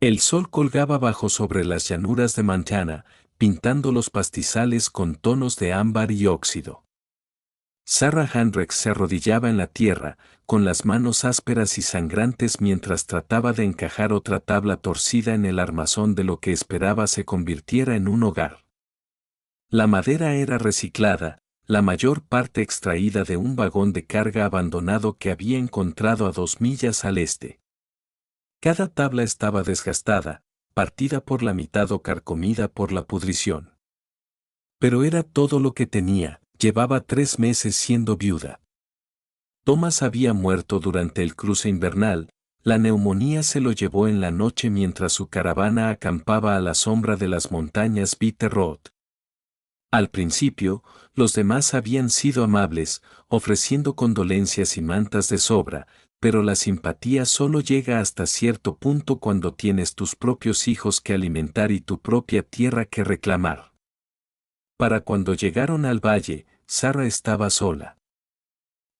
El sol colgaba bajo sobre las llanuras de Montana, pintando los pastizales con tonos de ámbar y óxido. Sarah Hendricks se arrodillaba en la tierra, con las manos ásperas y sangrantes mientras trataba de encajar otra tabla torcida en el armazón de lo que esperaba se convirtiera en un hogar. La madera era reciclada, la mayor parte extraída de un vagón de carga abandonado que había encontrado a 2 millas al este. Cada tabla estaba desgastada, partida por la mitad o carcomida por la pudrición. Pero era todo lo que tenía. Llevaba 3 meses siendo viuda. Thomas había muerto durante el cruce invernal, la neumonía se lo llevó en la noche mientras su caravana acampaba a la sombra de las montañas Bitter Road. Al principio, los demás habían sido amables, ofreciendo condolencias y mantas de sobra, pero la simpatía solo llega hasta cierto punto cuando tienes tus propios hijos que alimentar y tu propia tierra que reclamar. Para cuando llegaron al valle, Sarah estaba sola.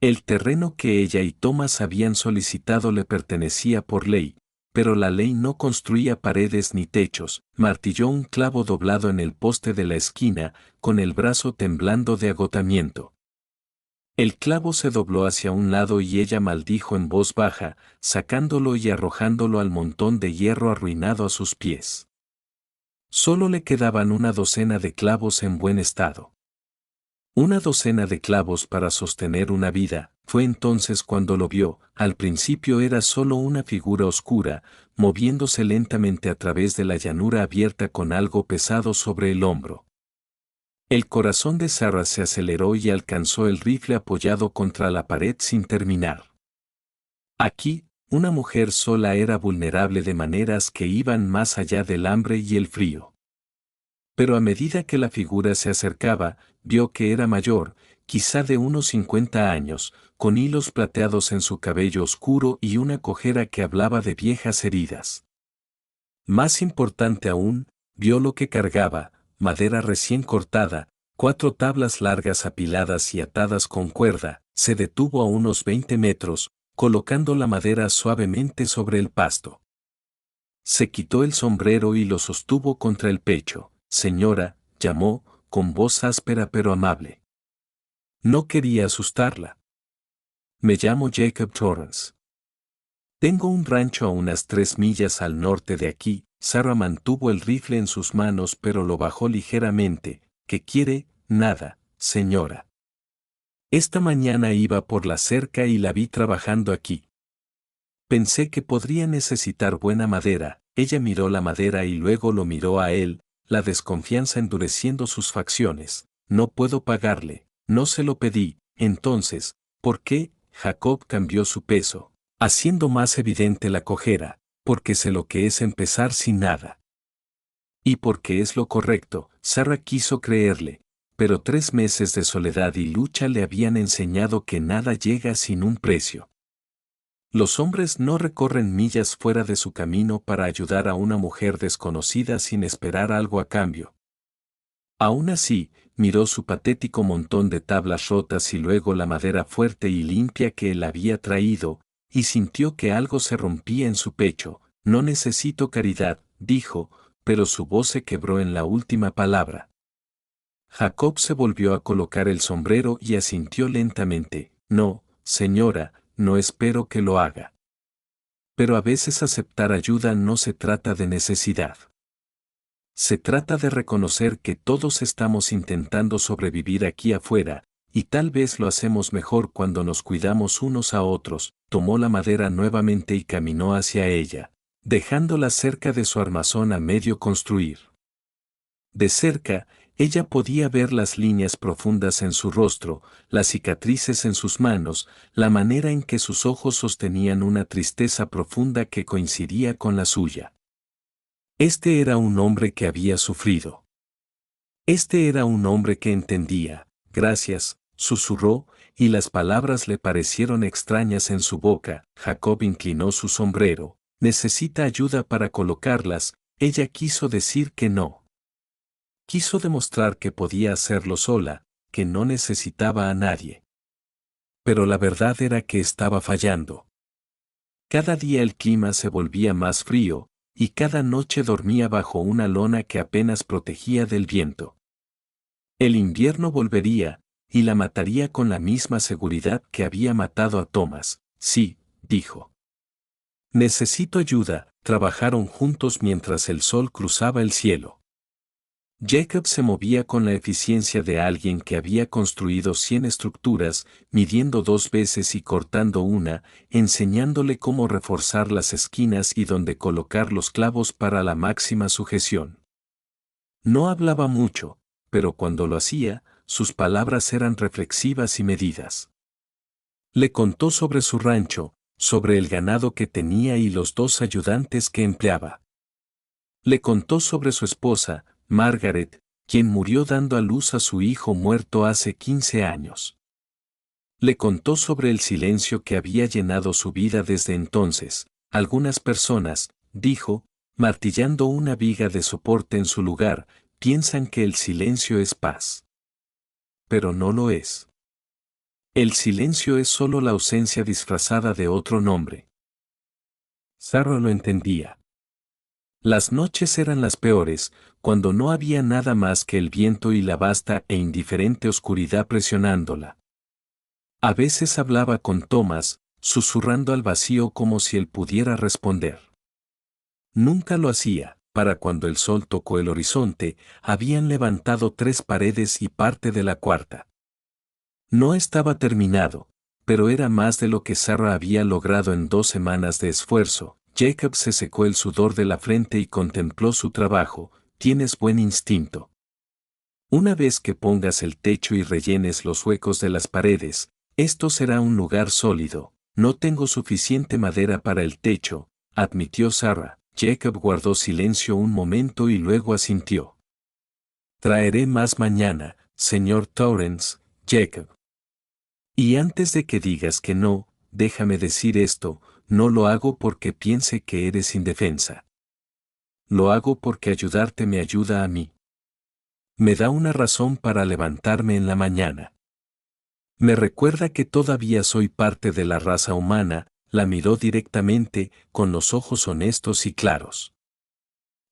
El terreno que ella y Thomas habían solicitado le pertenecía por ley, pero la ley no construía paredes ni techos. Martilló un clavo doblado en el poste de la esquina, con el brazo temblando de agotamiento. El clavo se dobló hacia un lado y ella maldijo en voz baja, sacándolo y arrojándolo al montón de hierro arruinado a sus pies. Solo le quedaban una docena de clavos en buen estado. Una docena de clavos para sostener una vida. Fue entonces cuando lo vio. Al principio era solo una figura oscura, moviéndose lentamente a través de la llanura abierta con algo pesado sobre el hombro. El corazón de Sarah se aceleró y alcanzó el rifle apoyado contra la pared sin terminar. Aquí, una mujer sola era vulnerable de maneras que iban más allá del hambre y el frío. Pero a medida que la figura se acercaba, vio que era mayor, quizá de unos 50 años, con hilos plateados en su cabello oscuro y una cojera que hablaba de viejas heridas. Más importante aún, vio lo que cargaba, madera recién cortada, 4 tablas largas apiladas y atadas con cuerda. Se detuvo a unos 20 metros, colocando la madera suavemente sobre el pasto. Se quitó el sombrero y lo sostuvo contra el pecho. Señora, llamó, con voz áspera pero amable. No quería asustarla. Me llamo Jacob Torrance. Tengo un rancho a unas 3 millas al norte de aquí. Sarah mantuvo el rifle en sus manos pero lo bajó ligeramente. ¿Qué quiere? Nada, señora. Esta mañana iba por la cerca y la vi trabajando aquí. Pensé que podría necesitar buena madera. Ella miró la madera y luego lo miró a él, la desconfianza endureciendo sus facciones. No puedo pagarle, no se lo pedí. Entonces, ¿por qué? Jacob cambió su peso, haciendo más evidente la cojera, porque sé lo que es empezar sin nada. Y porque es lo correcto. Sarah quiso creerle, pero 3 meses de soledad y lucha le habían enseñado que nada llega sin un precio. Los hombres no recorren millas fuera de su camino para ayudar a una mujer desconocida sin esperar algo a cambio. Aún así, miró su patético montón de tablas rotas y luego la madera fuerte y limpia que él había traído, y sintió que algo se rompía en su pecho. No necesito caridad, dijo, pero su voz se quebró en la última palabra. Jacob se volvió a colocar el sombrero y asintió lentamente. No, señora, no espero que lo haga. Pero a veces aceptar ayuda no se trata de necesidad. Se trata de reconocer que todos estamos intentando sobrevivir aquí afuera, y tal vez lo hacemos mejor cuando nos cuidamos unos a otros. Tomó la madera nuevamente y caminó hacia ella, dejándola cerca de su armazón a medio construir. De cerca, ella podía ver las líneas profundas en su rostro, las cicatrices en sus manos, la manera en que sus ojos sostenían una tristeza profunda que coincidía con la suya. Este era un hombre que había sufrido. Este era un hombre que entendía. Gracias, susurró, y las palabras le parecieron extrañas en su boca. Jacob inclinó su sombrero. Necesita ayuda para colocarlas. Ella quiso decir que no. Quiso demostrar que podía hacerlo sola, que no necesitaba a nadie. Pero la verdad era que estaba fallando. Cada día el clima se volvía más frío, y cada noche dormía bajo una lona que apenas protegía del viento. El invierno volvería, y la mataría con la misma seguridad que había matado a Thomas. Sí, dijo. Necesito ayuda. Trabajaron juntos mientras el sol cruzaba el cielo. Jacob se movía con la eficiencia de alguien que había construido 100 estructuras, midiendo 2 veces y cortando una, enseñándole cómo reforzar las esquinas y dónde colocar los clavos para la máxima sujeción. No hablaba mucho, pero cuando lo hacía, sus palabras eran reflexivas y medidas. Le contó sobre su rancho, sobre el ganado que tenía y los 2 ayudantes que empleaba. Le contó sobre su esposa, Margaret, quien murió dando a luz a su hijo muerto hace 15 años. Le contó sobre el silencio que había llenado su vida desde entonces. Algunas personas, dijo, martillando una viga de soporte en su lugar, piensan que el silencio es paz. Pero no lo es. El silencio es solo la ausencia disfrazada de otro nombre. Sarah lo entendía. Las noches eran las peores, cuando no había nada más que el viento y la vasta e indiferente oscuridad presionándola. A veces hablaba con Thomas, susurrando al vacío como si él pudiera responder. Nunca lo hacía. Para cuando el sol tocó el horizonte, habían levantado 3 paredes y parte de la 4ª. No estaba terminado, pero era más de lo que Sarah había logrado en 2 semanas de esfuerzo. Jacob se secó el sudor de la frente y contempló su trabajo. Tienes buen instinto. Una vez que pongas el techo y rellenes los huecos de las paredes, esto será un lugar sólido. No tengo suficiente madera para el techo, admitió Sarah. Jacob guardó silencio un momento y luego asintió. Traeré más mañana, señor Torrance, Jacob. Y antes de que digas que no, déjame decir esto, no lo hago porque piense que eres indefensa. Lo hago porque ayudarte me ayuda a mí. Me da una razón para levantarme en la mañana. Me recuerda que todavía soy parte de la raza humana. La miró directamente, con los ojos honestos y claros.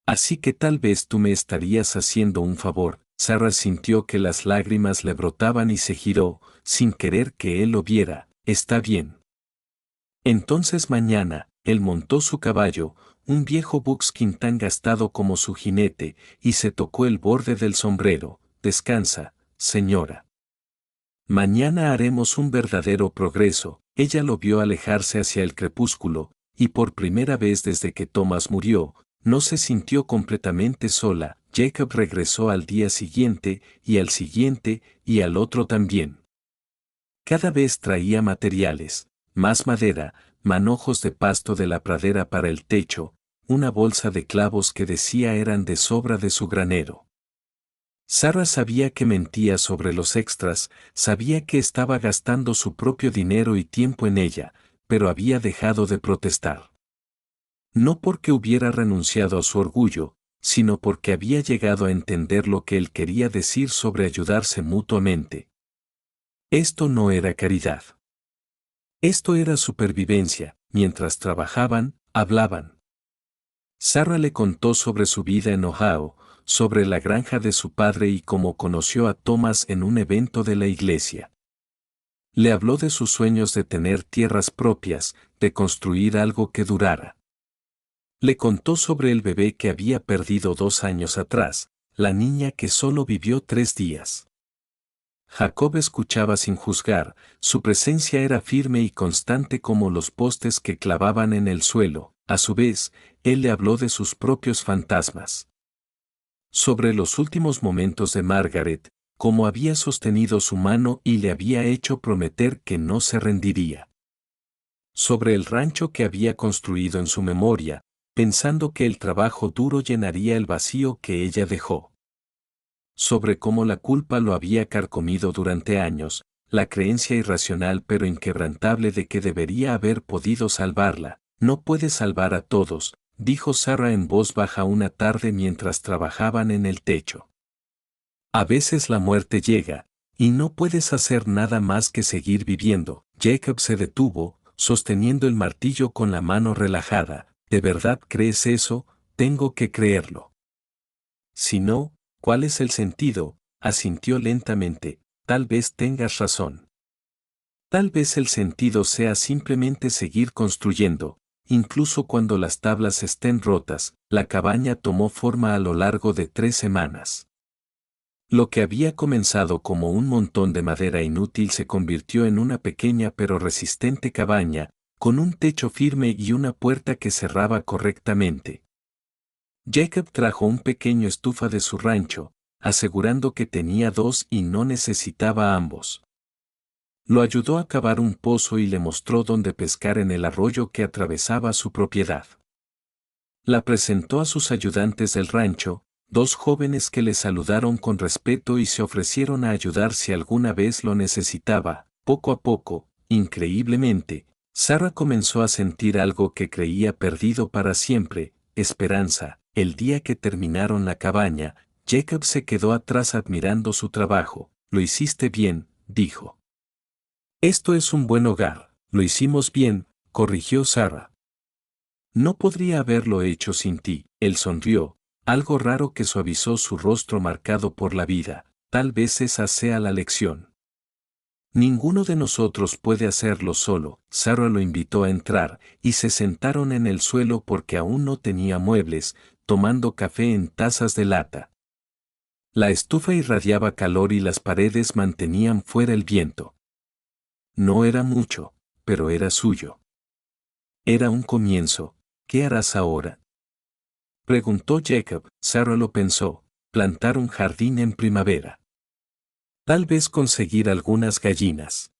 Así que tal vez tú me estarías haciendo un favor. Sarah sintió que las lágrimas le brotaban y se giró, sin querer que él lo viera. Está bien. Entonces mañana, él montó su caballo, un viejo buckskin tan gastado como su jinete, y se tocó el borde del sombrero. Descansa, señora. Mañana haremos un verdadero progreso. Ella lo vio alejarse hacia el crepúsculo, y por primera vez desde que Thomas murió, no se sintió completamente sola. Jacob regresó al día siguiente, y al siguiente, y al otro también. Cada vez traía materiales, más madera, manojos de pasto de la pradera para el techo, una bolsa de clavos que decía eran de sobra de su granero. Sarah sabía que mentía sobre los extras, sabía que estaba gastando su propio dinero y tiempo en ella, pero había dejado de protestar. No porque hubiera renunciado a su orgullo, sino porque había llegado a entender lo que él quería decir sobre ayudarse mutuamente. Esto no era caridad. Esto era supervivencia. Mientras trabajaban, hablaban. Sarah le contó sobre su vida en Ohio, sobre la granja de su padre y cómo conoció a Thomas en un evento de la iglesia. Le habló de sus sueños de tener tierras propias, de construir algo que durara. Le contó sobre el bebé que había perdido 2 años atrás, la niña que solo vivió 3 días. Jacob escuchaba sin juzgar, su presencia era firme y constante como los postes que clavaban en el suelo. A su vez, él le habló de sus propios fantasmas. Sobre los últimos momentos de Margaret, cómo había sostenido su mano y le había hecho prometer que no se rendiría. Sobre el rancho que había construido en su memoria, pensando que el trabajo duro llenaría el vacío que ella dejó. Sobre cómo la culpa lo había carcomido durante años, la creencia irracional pero inquebrantable de que debería haber podido salvarla. No puede salvar a todos, dijo Sarah en voz baja una tarde mientras trabajaban en el techo. A veces la muerte llega, y no puedes hacer nada más que seguir viviendo. Jacob se detuvo, sosteniendo el martillo con la mano relajada. ¿De verdad crees eso, tengo que creerlo. Si no, ¿cuál es el sentido? Asintió lentamente, tal vez tengas razón. Tal vez el sentido sea simplemente seguir construyendo, incluso cuando las tablas estén rotas. La cabaña tomó forma a lo largo de 3 semanas. Lo que había comenzado como un montón de madera inútil se convirtió en una pequeña pero resistente cabaña, con un techo firme y una puerta que cerraba correctamente. Jacob trajo un pequeño estufa de su rancho, asegurando que tenía 2 y no necesitaba ambos. Lo ayudó a cavar un pozo y le mostró dónde pescar en el arroyo que atravesaba su propiedad. La presentó a sus ayudantes del rancho, 2 jóvenes que le saludaron con respeto y se ofrecieron a ayudar si alguna vez lo necesitaba. Poco a poco, increíblemente, Sarah comenzó a sentir algo que creía perdido para siempre, esperanza. El día que terminaron la cabaña, Jacob se quedó atrás admirando su trabajo. Lo hiciste bien, dijo. Esto es un buen hogar. Lo hicimos bien, corrigió Sarah. No podría haberlo hecho sin ti. Él sonrió, algo raro que suavizó su rostro marcado por la vida. Tal vez esa sea la lección. Ninguno de nosotros puede hacerlo solo. Sarah lo invitó a entrar, y se sentaron en el suelo porque aún no tenía muebles, tomando café en tazas de lata. La estufa irradiaba calor y las paredes mantenían fuera el viento. No era mucho, pero era suyo. Era un comienzo. ¿Qué harás ahora? Preguntó Jacob. Sarah lo pensó, plantar un jardín en primavera. Tal vez conseguir algunas gallinas.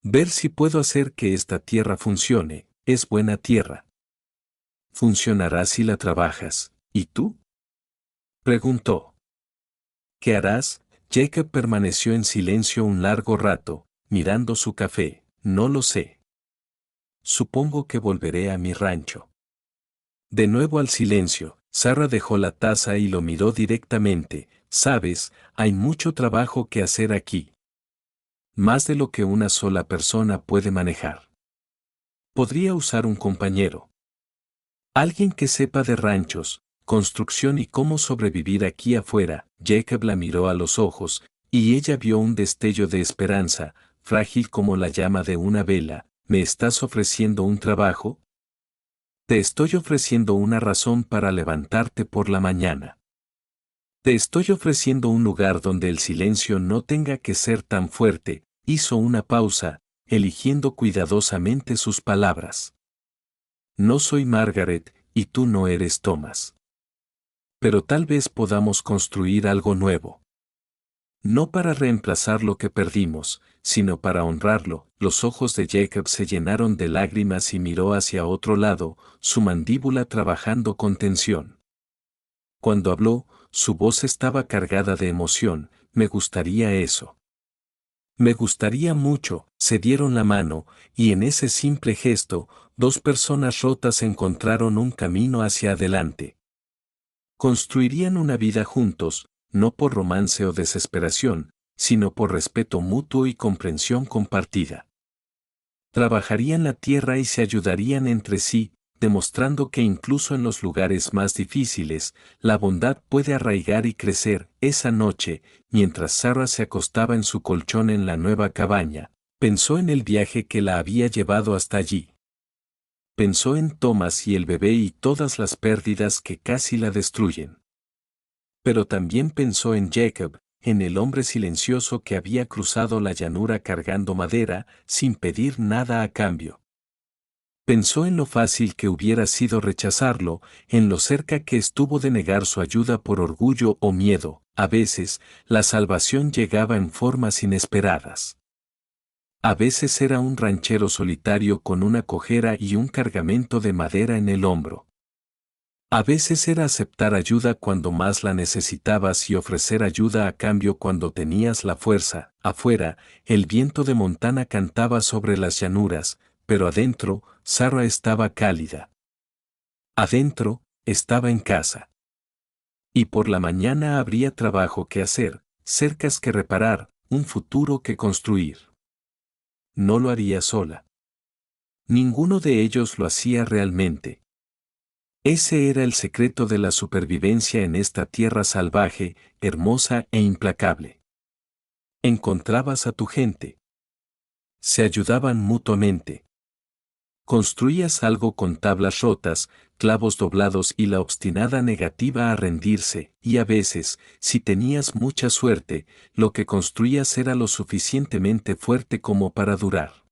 Ver si puedo hacer que esta tierra funcione. Es buena tierra. Funcionará si la trabajas. ¿Y tú? Preguntó. ¿Qué harás? Jacob permaneció en silencio un largo rato, mirando su café. No lo sé. Supongo que volveré a mi rancho. De nuevo al silencio, Sarah dejó la taza y lo miró directamente. Sabes, hay mucho trabajo que hacer aquí. Más de lo que una sola persona puede manejar. Podría usar un compañero. Alguien que sepa de ranchos, construcción y cómo sobrevivir aquí afuera. Jacob la miró a los ojos, y ella vio un destello de esperanza, frágil como la llama de una vela. ¿Me estás ofreciendo un trabajo? Te estoy ofreciendo una razón para levantarte por la mañana. Te estoy ofreciendo un lugar donde el silencio no tenga que ser tan fuerte. Hizo una pausa, eligiendo cuidadosamente sus palabras. No soy Margaret, y tú no eres Thomas. Pero tal vez podamos construir algo nuevo. No para reemplazar lo que perdimos, sino para honrarlo. Los ojos de Jacob se llenaron de lágrimas y miró hacia otro lado, su mandíbula trabajando con tensión. Cuando habló, su voz estaba cargada de emoción. Me gustaría eso. Me gustaría mucho. Se dieron la mano, y en ese simple gesto, 2 personas rotas encontraron un camino hacia adelante. Construirían una vida juntos, no por romance o desesperación, sino por respeto mutuo y comprensión compartida. Trabajarían la tierra y se ayudarían entre sí, demostrando que incluso en los lugares más difíciles, la bondad puede arraigar y crecer. Esa noche, mientras Sarah se acostaba en su colchón en la nueva cabaña, pensó en el viaje que la había llevado hasta allí. Pensó en Thomas y el bebé y todas las pérdidas que casi la destruyen. Pero también pensó en Jacob, en el hombre silencioso que había cruzado la llanura cargando madera, sin pedir nada a cambio. Pensó en lo fácil que hubiera sido rechazarlo, en lo cerca que estuvo de negar su ayuda por orgullo o miedo. A veces, la salvación llegaba en formas inesperadas. A veces era un ranchero solitario con una cojera y un cargamento de madera en el hombro. A veces era aceptar ayuda cuando más la necesitabas y ofrecer ayuda a cambio cuando tenías la fuerza. Afuera, el viento de Montana cantaba sobre las llanuras, pero adentro, Sarah estaba cálida. Adentro, estaba en casa. Y por la mañana habría trabajo que hacer, cercas que reparar, un futuro que construir. No lo haría sola. Ninguno de ellos lo hacía realmente. Ese era el secreto de la supervivencia en esta tierra salvaje, hermosa e implacable. Encontrabas a tu gente. Se ayudaban mutuamente. Construías algo con tablas rotas, clavos doblados y la obstinada negativa a rendirse, y a veces, si tenías mucha suerte, lo que construías era lo suficientemente fuerte como para durar.